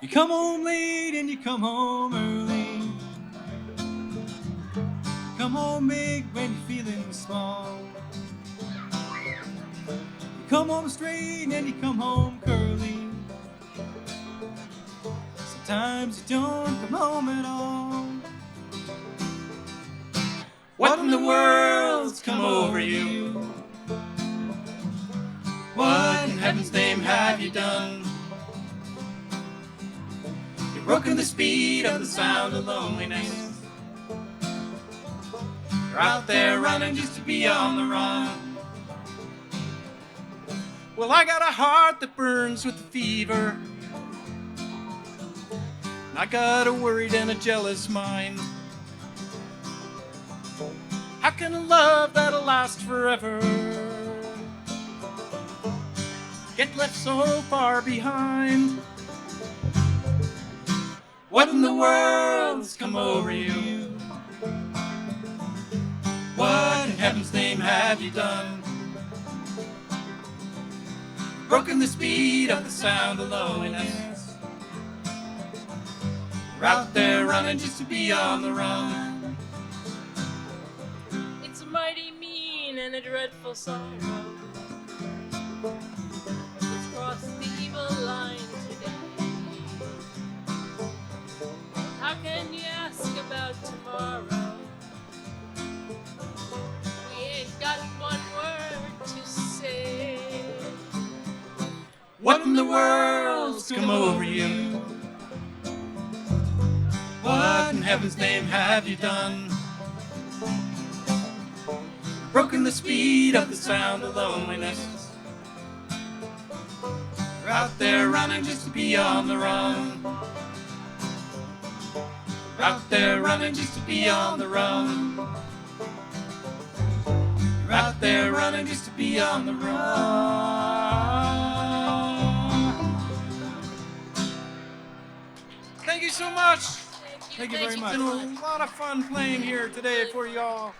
You come home late and you come home early. Come home big when you're feeling small. You come home straight and you come home curly. Sometimes you don't come home at all. What in the world's come over you? What in heaven's name have you done? You've broken the speed of the sound of loneliness. You're out there running just to be on the run. Well, I got a heart that burns with the fever. I got a worried and a jealous mind. How can a love that'll last forever get left so far behind? What in the world's come over you? What in heaven's name have you done? Broken the speed of the sound of loneliness. You're out there running just to be on the run. It's a mighty mean and a dreadful sorrow that's crossed the evil line today. How can you ask about tomorrow? We ain't got one word to say. What in the world's come over you? What in heaven's name have you done? Broken the speed of the sound of loneliness. You're out there running just to be on the run. You're out there running just to be on the run. You're out there running just to be on the run. Thank you so much. Thank you very much. so It's been a lot of fun playing here today for y'all.